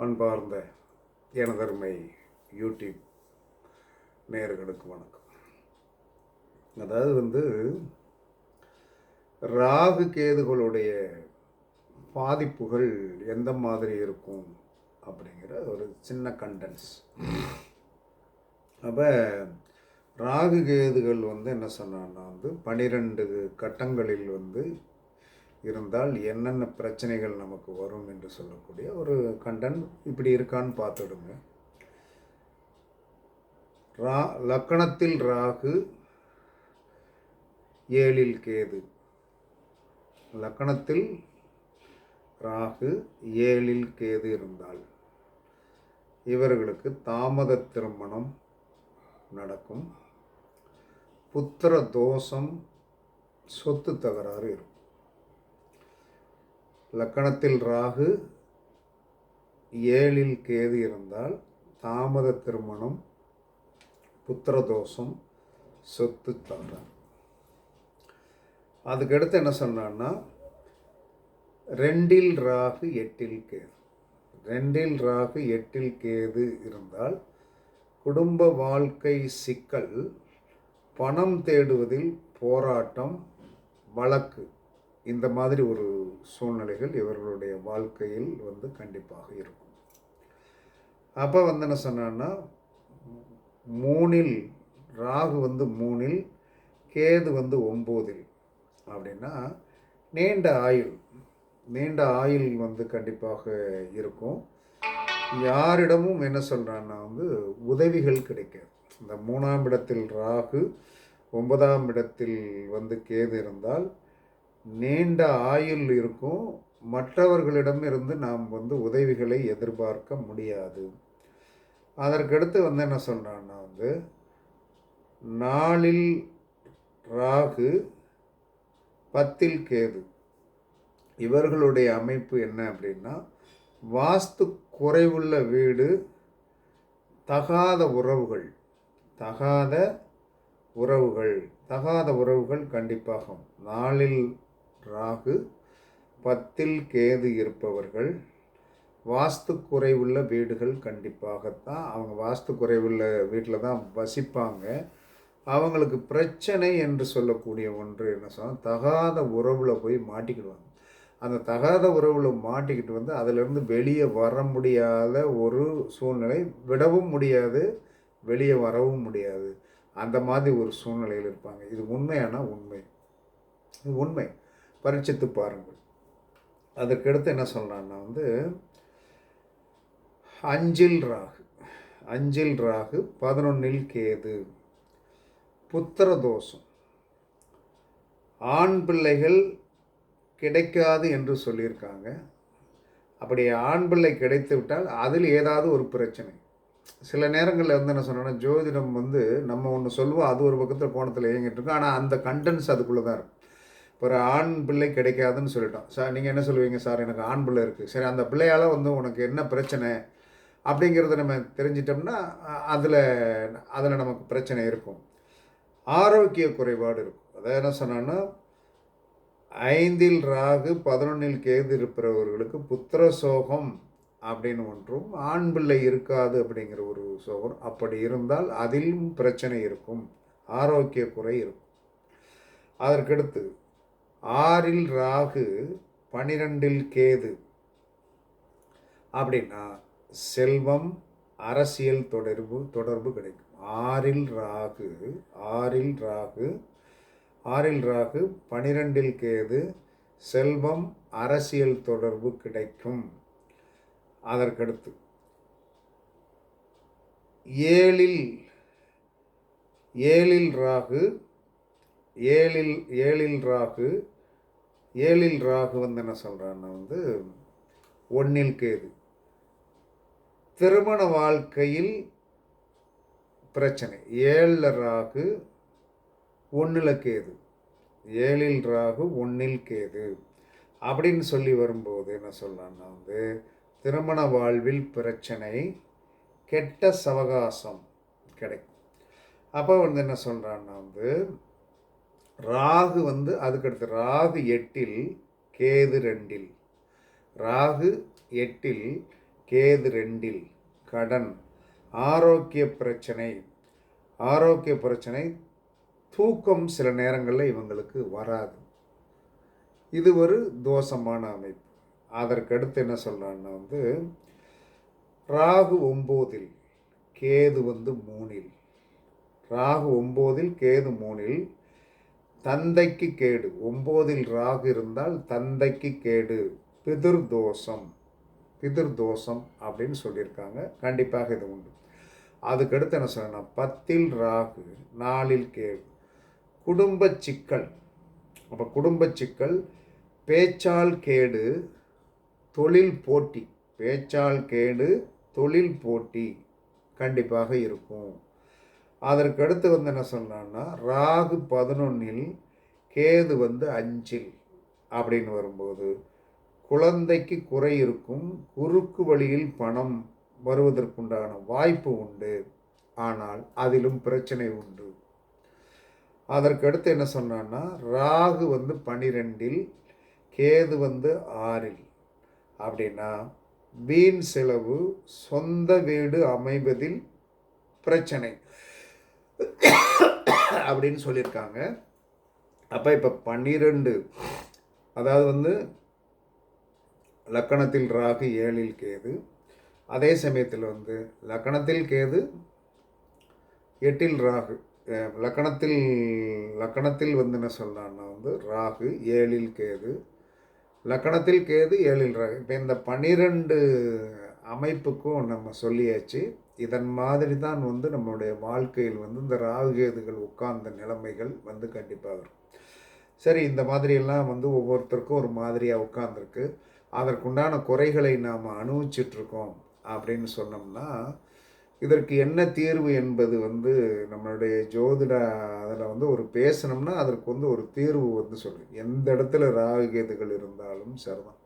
அன்பார்ந்த எனதருமை யூடியூப் நேயர்களுக்கு வணக்கம். அதாவது ராகு கேதுகளுடைய பாதிப்புகள் எந்த மாதிரி இருக்கும் அப்படிங்கிற ஒரு சின்ன கண்டென்ஸ். அப்போ ராகு கேதுகள் என்ன சொன்னான்னா 12 கட்டங்களில் இருந்தால் என்னென்ன பிரச்சனைகள் நமக்கு வரும் என்று சொல்லக்கூடிய ஒரு கண்டென்ட் இப்படி இருக்கான்னு பார்த்துடுங்க. லக்கணத்தில் ராகு 7ல் கேது. லக்கணத்தில் ராகு 7ல் கேது இருந்தால் இவர்களுக்கு தாமத திருமணம் நடக்கும். புத்திர தோஷம், சொத்து தகராறு இருக்கும். லக்கணத்தில் ராகு 7ல் கேது இருந்தால் தாமத திருமணம், புத்திரதோஷம், சொத்து தகராறு. அதுக்கடுத்து என்ன சொன்னான்னா 2ல் ராகு 8ல் கேது. 2ல் ராகு 8ல் கேது இருந்தால் குடும்ப வாழ்க்கை சிக்கல், பணம் தேடுவதில் போராட்டம், வழக்கு, இந்த மாதிரி ஒரு சூழ்நிலைகள் இவர்களுடைய வாழ்க்கையில் கண்டிப்பாக இருக்கும். அப்போ என்ன சொன்னான்னா 3ல் ராகு 3ல் கேது 9ல் அப்படின்னா நீண்ட ஆயுள் கண்டிப்பாக இருக்கும். யாரிடமும் என்ன சொல்கிறான்னா உதவிகள் கிடைக்காது. இந்த 3ஆம் இடத்தில் ராகு, 9ஆம் இடத்தில் கேது இருந்தால் நீண்ட ஆயுள் இருக்கும். மற்றவர்களிடமிருந்து நாம் உதவிகளை எதிர்பார்க்க முடியாது. அதற்கடுத்து என்ன சொல்கிறான்னா 4ல் ராகு 10ல் கேது. இவர்களுடைய அமைப்பு என்ன அப்படின்னா வாஸ்து குறைவுள்ள வீடு, தகாத உறவுகள் கண்டிப்பாகும். 4ல் ராகு 10ல் கேது இருப்பவர்கள் வாஸ்து குறைவுள்ள வீடுகள் கண்டிப்பாகத்தான், அவங்க வாஸ்து குறைவுள்ள வீட்டில் தான் வசிப்பாங்க. அவங்களுக்கு பிரச்சனை என்று சொல்லக்கூடிய ஒன்று என்ன சொன்னால் தகாத உறவில் போய் மாட்டிக்கிடுவாங்க. அந்த தகாத உறவில் மாட்டிக்கிட்டு அதிலிருந்து வெளியே வர முடியாத ஒரு சூழ்நிலை, விடவும் முடியாது, வெளியே வரவும் முடியாது, அந்த மாதிரி ஒரு சூழ்நிலையில் இருப்பாங்க. இது உண்மை பரீட்சித்து பாருங்கள். அதற்கடுத்து என்ன சொல்கிறான்னா 5ல் ராகு 11ல் கேது. புத்திர தோஷம், ஆண் பிள்ளைகள் கிடைக்காது என்று சொல்லியிருக்காங்க. அப்படி ஆண் பிள்ளை கிடைத்து விட்டால் அதில் ஏதாவது ஒரு பிரச்சனை. சில நேரங்களில் என்ன சொன்னோன்னா ஜோதிடம் நம்ம ஒன்று சொல்லுவோம், அது ஒரு பக்கத்தில் கோணத்தில் இயங்கிட்டு இருக்கோம். ஆனால் அந்த கண்டென்ஸ் அதுக்குள்ளே தான் இருக்கும். ஒரு ஆண் பிள்ளை கிடைக்காதுன்னு சொல்லிட்டோம் சார். நீங்கள் என்ன சொல்லுவீங்க? சார் எனக்கு ஆண் பிள்ளை இருக்குது. சரி, அந்த பிள்ளையால் உனக்கு என்ன பிரச்சனை அப்படிங்கிறத நம்ம தெரிஞ்சிட்டோம்னா அதில் நமக்கு பிரச்சனை இருக்கும். ஆரோக்கிய குறைபாடு இருக்கும். அதாவது என்ன சொன்னான்னா 5ல் ராகு 11ல் கேது இருப்பவர்களுக்கு புத்திர சோகம் அப்படின்னு ஒன்றும், ஆண் பிள்ளை இருக்காது அப்படிங்கிற ஒரு சோகம். அப்படி இருந்தால் அதிலும் பிரச்சனை இருக்கும், ஆரோக்கிய குறை இருக்கும். அதற்கடுத்து 6ல் ராகு 12ல் கேது அப்படின்னா செல்வம், அரசியல் தொடர்பு கிடைக்கும். 6ல் ராகு 12ல் கேது, செல்வம், அரசியல் தொடர்பு கிடைக்கும். அதற்கடுத்து 7ல் ராகு 7ல் என்ன சொல்கிறான்னா 1ல் கேது. திருமண வாழ்க்கையில் பிரச்சனை. 7ல் ராகு 1ல் கேது. 7ல் ராகு 1ல் கேது அப்படின்னு சொல்லி வரும்போது என்ன சொல்லலான்னா திருமண வாழ்வில் பிரச்சனை, கெட்ட சவகாசம் கிடைக்கும். அப்போ என்ன சொல்கிறான்னா ராகு அதுக்கடுத்து ராகு 8ல் கேது 2ல். ராகு 8ல் கேது 2ல் கடன், ஆரோக்கிய பிரச்சனை, ஆரோக்கிய பிரச்சனை, தூக்கம் சில நேரங்களில் இவங்களுக்கு வராது. இது ஒரு தோஷமான அமைப்பு. அதற்கடுத்து என்ன சொல்கிறான்னா ராகு 9ல் கேது 3ல், ராகு 9ல் கேது 3ல் தந்தைக்கு கேடு. 9ல் ராகு இருந்தால் தந்தைக்கு கேடு, பிதிர்தோஷம், பிதிர்தோஷம் அப்படின்னு சொல்லியிருக்காங்க. கண்டிப்பாக இது உண்டு. அதுக்கடுத்து என்ன சொல்லணும், 10ல் ராகு 4ல் கேடு, குடும்ப சிக்கல். அப்போ குடும்ப சிக்கல், பேச்சால் கேடு, தொழில் போட்டி, பேச்சால் கேடு, தொழில் போட்டி கண்டிப்பாக இருக்கும். அதற்கடுத்து என்ன சொன்னான்னா ராகு 11ல் கேது 5ல் அப்படின்னு வரும்போது குழந்தைக்கு குறை இருக்கும், குறுக்கு வழியில் பணம் வருவதற்குண்டான வாய்ப்பு உண்டு, ஆனால் அதிலும் பிரச்சனை உண்டு. அதற்கடுத்து என்ன சொன்னான்னா ராகு 12ல் கேது 6ல் அப்படின்னா வீண் செலவு, சொந்த வீடு அமைவதில் பிரச்சனை அப்படின்னு சொல்லியிருக்காங்க. அப்போ இப்போ 12, அதாவது லக்கணத்தில் ராகு 7ல் கேது, அதே சமயத்தில் லக்கணத்தில் கேது 8ல் ராகு, லக்கணத்தில் என்ன சொல்லலான்னா ராகு 7ல் கேது, லக்கணத்தில் கேது 7ல் ராகு. இப்போ இந்த 12 அமைப்புக்கும் நம்ம சொல்லியாச்சு. இதன் மாதிரி தான் நம்மளுடைய வாழ்க்கையில் இந்த ராகு கேதுகள் உட்கார்ந்த நிலைமைகள் கண்டிப்பாக வரும். சரி, இந்த மாதிரியெல்லாம் ஒவ்வொருத்தருக்கும் ஒரு மாதிரியாக உட்கார்ந்துருக்கு. அதற்குண்டான குறைகளை நாம் அனுபவிச்சிட்ருக்கோம் அப்படின்னு சொன்னோம்னா இதற்கு என்ன தீர்வு என்பது நம்மளுடைய ஜோதிட அதில் ஒரு பேசணும்னா அதற்கு ஒரு தீர்வு சொல்லு. எந்த இடத்துல ராகு கேதுகள் இருந்தாலும் சரிதான்,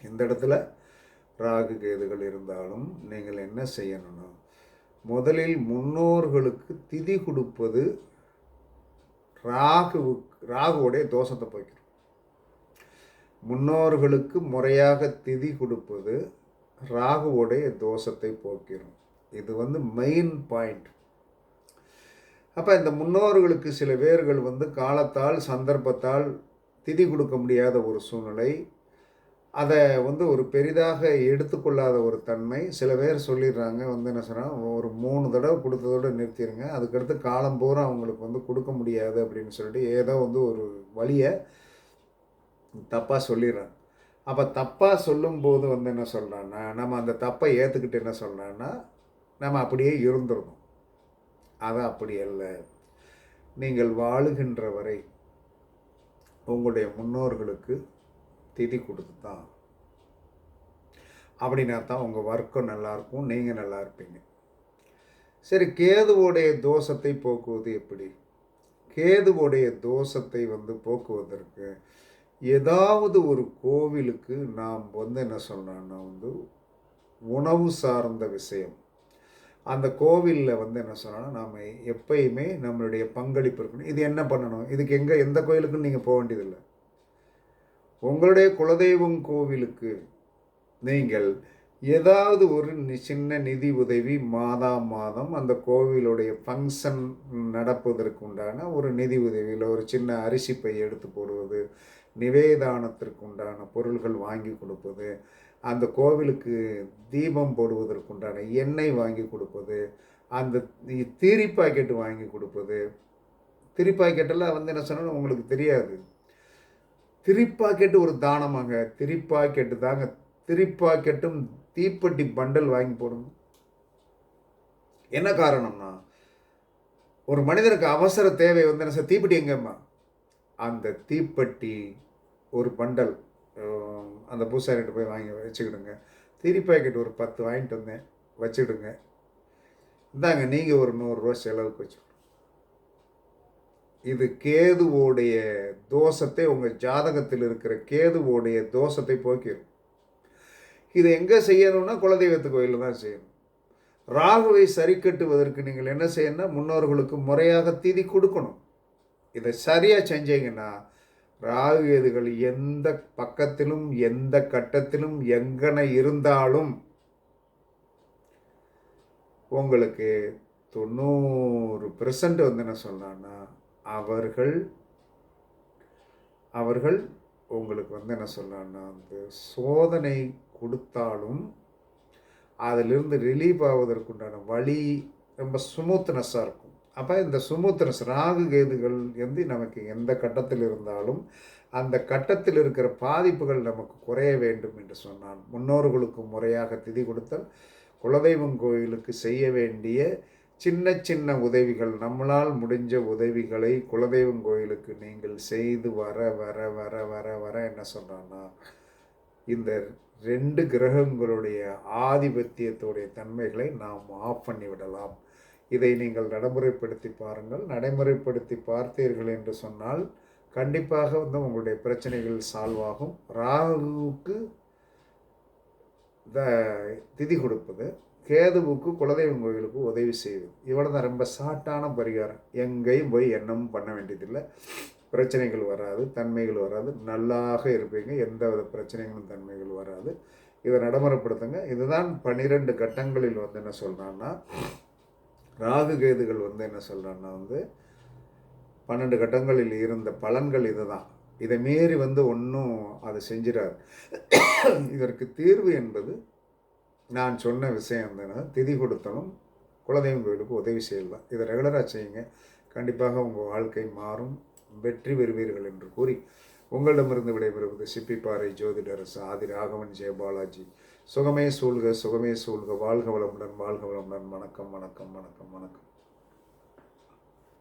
எந்த இடத்துல ராகு கேதுகள் இருந்தாலும் நீங்கள் என்ன செய்யணும்னா முதலில் முன்னோர்களுக்கு திதி கொடுப்பது ராகுவுடைய தோஷத்தை போய்க்கிறோம். முன்னோர்களுக்கு முறையாக திதி கொடுப்பது ராகுவுடைய தோஷத்தை போக்கிறோம். இது மெயின் பாயிண்ட். அப்போ இந்த முன்னோர்களுக்கு சில பேர்கள் காலத்தால் சந்தர்ப்பத்தால் திதி கொடுக்க முடியாத ஒரு சூழ்நிலை, அதை ஒரு பெரிதாக எடுத்துக்கொள்ளாத ஒரு தன்மை. சில பேர் சொல்லிடுறாங்க என்ன சொன்னால் ஒரு 3 தடவை கொடுத்ததோடு நிறுத்திடுங்க, அதுக்கடுத்து காலம் பூரா அவங்களுக்கு கொடுக்க முடியாது அப்படின்னு சொல்லிட்டு ஏதோ ஒரு வழியை தப்பாக சொல்லிடுறாங்க. அப்போ தப்பாக சொல்லும்போது என்ன சொல்கிறான்னா நம்ம அந்த தப்பை ஏற்றுக்கிட்டு என்ன சொல்கிறான்னா நம்ம அப்படியே இருந்துடணும். அது அப்படி அல்ல. நீங்கள் வாழுகின்ற வரை உங்களுடைய முன்னோர்களுக்கு திதி கொடுத்து தான், அப்படின்னா தான் உங்கள் வர்க்கம் நல்லாயிருக்கும், நீங்கள் நல்லா இருப்பீங்க. சரி, கேதுவோடைய தோஷத்தை போக்குவது எப்படி? கேதுவோடைய தோஷத்தை போக்குவதற்கு ஏதாவது ஒரு கோவிலுக்கு நாம் என்ன சொல்லணும்னா உணவு சார்ந்த விஷயம், அந்த கோவிலில் என்ன சொன்னால் நாம் எப்பயுமே நம்மளுடைய பங்களிப்பு இருக்கணும். இது என்ன பண்ணணும், இதுக்கு எந்த கோவிலுக்கும் நீங்கள் போக வேண்டியதில்லை. உங்களுடைய குலதெய்வம் கோவிலுக்கு நீங்கள் ஏதாவது ஒரு சின்ன நிதி உதவி மாதம் அந்த கோவிலுடைய ஃபங்க்ஷன் நடப்பதற்கு உண்டான ஒரு நிதி உதவியில் ஒரு சின்ன அரிசி பை எடுத்து போடுவது, நிவேதானத்திற்கு உண்டான பொருள்கள் வாங்கி கொடுப்பது, அந்த கோவிலுக்கு தீபம் போடுவதற்குண்டான எண்ணெய் வாங்கி கொடுப்பது, அந்த திரி பாக்கெட்டு வாங்கி கொடுப்பது. திரி பாக்கெட்டெல்லாம் என்ன சொன்னால் உங்களுக்கு தெரியாது. திரிப்பாக்கெட்டு ஒரு தானமாங்க, திரிப்பாக்கெட்டு தாங்க. திரிப்பாக்கெட்டும் தீப்பெட்டி பண்டல் வாங்கி போடணும். என்ன காரணம்னா ஒரு மனிதனுக்கு அவசர தேவை என்ன சார், தீப்பெட்டி எங்கம்மா, அந்த தீப்பெட்டி ஒரு பண்டல் அந்த பூசாரிகிட்ட போய் வாங்கி வச்சுக்கிடுங்க. திரிப்பாக்கெட் ஒரு 10 வாங்கிட்டு வந்தேன், வச்சுக்கிடுங்க. இந்தாங்க நீங்கள் ஒரு 100 ரூபா செலவுக்கு வச்சு. இது கேதுவோடைய தோஷத்தை, உங்கள் ஜாதகத்தில் இருக்கிற கேதுவோடைய தோஷத்தை போக்கிடும். இது எங்கே செய்யணும்னா குலதெய்வத்து கோயிலில் தான் செய்யணும். ராகுவை சரி கட்டுவதற்கு நீங்கள் என்ன செய்யணும்னா முன்னோர்களுக்கு முறையாக திதி கொடுக்கணும். இதை சரியாக செஞ்சீங்கன்னா ராகு கேதுகள் எந்த பக்கத்திலும் எந்த கட்டத்திலும் எங்கன இருந்தாலும் உங்களுக்கு 90% வந்து என்ன சொல்லலாம்னா அவர்கள் அவர்கள் உங்களுக்கு வந்து என்ன சொல்லலாம்னா வந்து சோதனை கொடுத்தாலும் அதிலிருந்து ரிலீவ் ஆவதற்குண்டான வழி ரொம்ப ஸ்மூத்னஸ்ஸாக இருக்கும். அப்போ இந்த ஸ்மூத்னஸ் ராகு கேதுகள் வந்து நமக்கு எந்த கட்டத்தில் இருந்தாலும் அந்த கட்டத்தில் இருக்கிற பாதிப்புகள் நமக்கு குறைய வேண்டும் என்று சொன்னால் முன்னோர்களுக்கு முறையாக திதி கொடுத்தல், குலதெய்வம் கோயிலுக்கு செய்ய வேண்டிய சின்ன சின்ன உதவிகள், நம்மளால் முடிஞ்ச உதவிகளை குலதெய்வம் கோயிலுக்கு நீங்கள் செய்து வர வர வர வர வர என்ன சொன்னான்னா இந்த 2 கிரகங்களுடைய ஆதிபத்தியத்துடைய தன்மைகளை நாம் ஆஃப் பண்ணிவிடலாம். இதை நீங்கள் நடைமுறைப்படுத்தி பாருங்கள். நடைமுறைப்படுத்தி பார்த்தீர்கள் என்று சொன்னால் கண்டிப்பாக வந்து உங்களுடைய பிரச்சனைகள் சால்வ் ஆகும். ராகுவுக்கு திதி கொடுப்பது, கேதுவுக்கு குலதெய்வம் கோயிலுக்கு உதவி செய்வது, இவ்வளோ தான். ரொம்ப ஷார்ட்டான பரிகாரம். எங்கேயும் போய் எண்ணமும் பண்ண வேண்டியதில்லை. பிரச்சனைகள் வராது, தன்மைகள் வராது, நல்லாக இருப்பீங்க. எந்த வித பிரச்சனைகளும் தன்மைகள் வராது. இதை நடைமுறைப்படுத்துங்க. இதுதான் 12 கட்டங்களில் வந்து என்ன சொல்கிறான்னா ராகு கேதுகள் வந்து என்ன சொல்கிறான்னா வந்து 12 கட்டங்களில் இருந்த பலன்கள் இது தான். இதை மீறி வந்து ஒன்றும் அதை செஞ்சிடாது. இதற்கு தீர்வு என்பது நான் சொன்ன விஷயம் என்னன்னா திதி கொடுத்தலும் குலதெய்வம் கோயிலுக்கு உதவி செய்யலாம். இதை ரெகுலராக செய்யுங்க. கண்டிப்பாக உங்கள் வாழ்க்கை மாறும், வெற்றி பெறுவீர்கள் என்று கூறி உங்களிடமிருந்து விடைபெறுவது சிப்பிப்பாறை ஜோதிடர் ஆதி ராகவன் ஜெயபாலாஜி. சுகமே சூழ்க, சுகமே சூழ்க. வாழ்க வளமுடன், வாழ்க வளமுடன். வணக்கம், வணக்கம், வணக்கம், வணக்கம்.